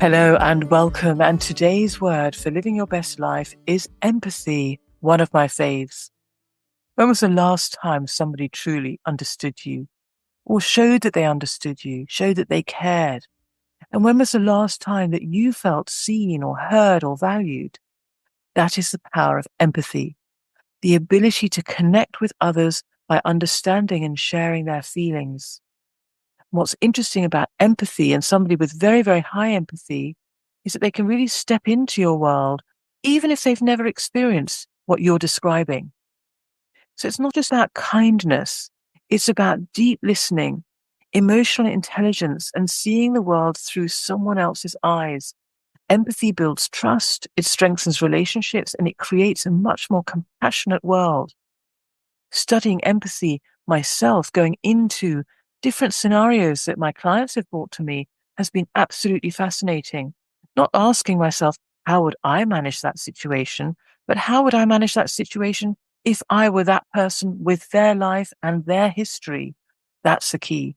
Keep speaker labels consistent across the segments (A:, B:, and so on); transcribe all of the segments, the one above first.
A: Hello and welcome. And today's word for living your best life is empathy, one of my faves. When was the last time somebody truly understood you or showed that they understood you, showed that they cared? And when was the last time that you felt seen or heard or valued? That is the power of empathy, the ability to connect with others by understanding and sharing their feelings. What's interesting about empathy and somebody with very, very high empathy is that they can really step into your world, even if they've never experienced what you're describing. So it's not just about kindness. It's about deep listening, emotional intelligence, and seeing the world through someone else's eyes. Empathy builds trust, it strengthens relationships, and it creates a much more compassionate world. Studying empathy myself, going into different scenarios that my clients have brought to me has been absolutely fascinating. Not asking myself, how would I manage that situation? But how would I manage that situation if I were that person with their life and their history? That's the key.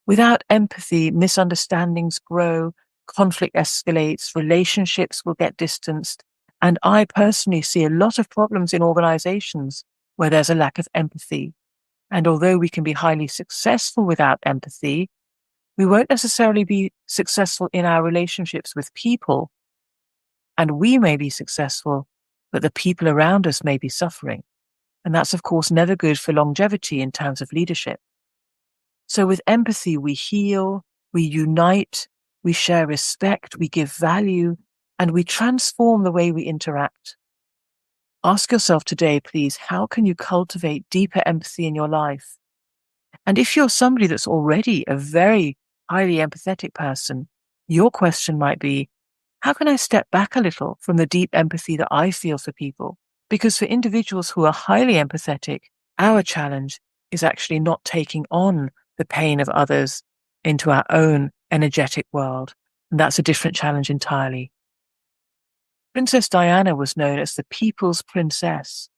A: Without empathy, misunderstandings grow, conflict escalates, relationships will get distanced. And I personally see a lot of problems in organizations where there's a lack of empathy. And although we can be highly successful without empathy, we won't necessarily be successful in our relationships with people. And we may be successful, but the people around us may be suffering. And that's, of course, never good for longevity in terms of leadership. So with empathy, we heal, we unite, we share respect, we give value, and we transform the way we interact. Ask yourself today, please, how can you cultivate deeper empathy in your life? And if you're somebody that's already a very highly empathetic person, your question might be, how can I step back a little from the deep empathy that I feel for people? Because for individuals who are highly empathetic, our challenge is actually not taking on the pain of others into our own energetic world. And that's a different challenge entirely. Princess Diana was known as the People's Princess.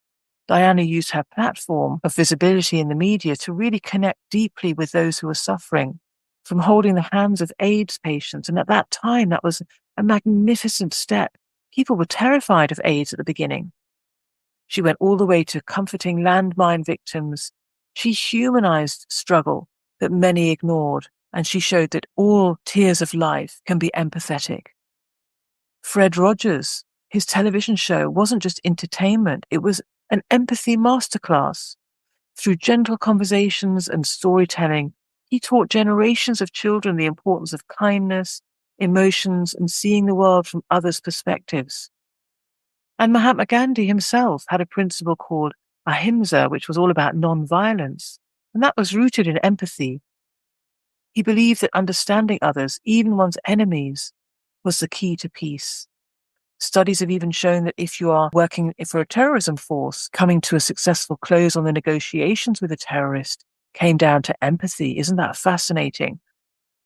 A: Diana used her platform of visibility in the media to really connect deeply with those who were suffering, from holding the hands of AIDS patients. And at that time, that was a magnificent step. People were terrified of AIDS at the beginning. She went all the way to comforting landmine victims. She humanized struggle that many ignored, and she showed that all tiers of life can be empathetic. Fred Rogers, his television show wasn't just entertainment, it was an empathy masterclass. Through gentle conversations and storytelling, he taught generations of children the importance of kindness, emotions, and seeing the world from others' perspectives. And Mahatma Gandhi himself had a principle called ahimsa, which was all about non-violence, and that was rooted in empathy. He believed that understanding others, even one's enemies, was the key to peace. Studies have even shown that if you are working for a terrorism force, coming to a successful close on the negotiations with a terrorist came down to empathy. Isn't that fascinating?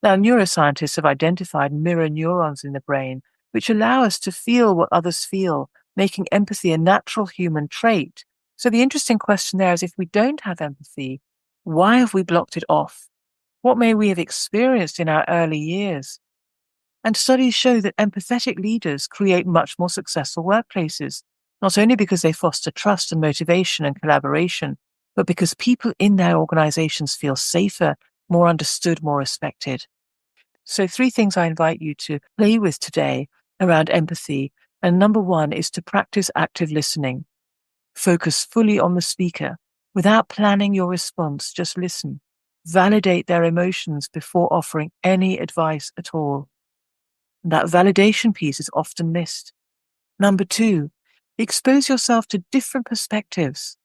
A: Now, neuroscientists have identified mirror neurons in the brain, which allow us to feel what others feel, making empathy a natural human trait. So the interesting question there is, if we don't have empathy, why have we blocked it off? What may we have experienced in our early years? And studies show that empathetic leaders create much more successful workplaces, not only because they foster trust and motivation and collaboration, but because people in their organizations feel safer, more understood, more respected. So 3 things I invite you to play with today around empathy. And number 1 is to practice active listening. Focus fully on the speaker. Without planning your response, just listen. Validate their emotions before offering any advice at all. That validation piece is often missed. Number 2, expose yourself to different perspectives.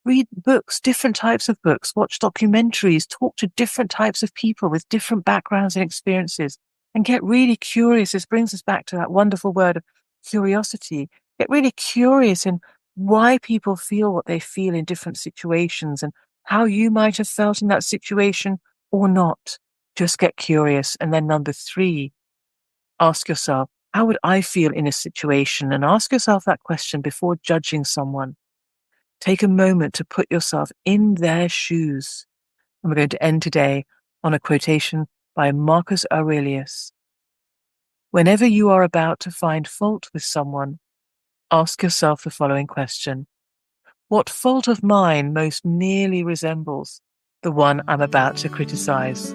A: Read books, different types of books, watch documentaries, talk to different types of people with different backgrounds and experiences, and get really curious. This brings us back to that wonderful word of curiosity. Get really curious in why people feel what they feel in different situations and how you might have felt in that situation or not. Just get curious. And then number 3, ask yourself, how would I feel in a situation? And ask yourself that question before judging someone. Take a moment to put yourself in their shoes. And we're going to end today on a quotation by Marcus Aurelius. Whenever you are about to find fault with someone, ask yourself the following question: what fault of mine most nearly resembles the one I'm about to criticize?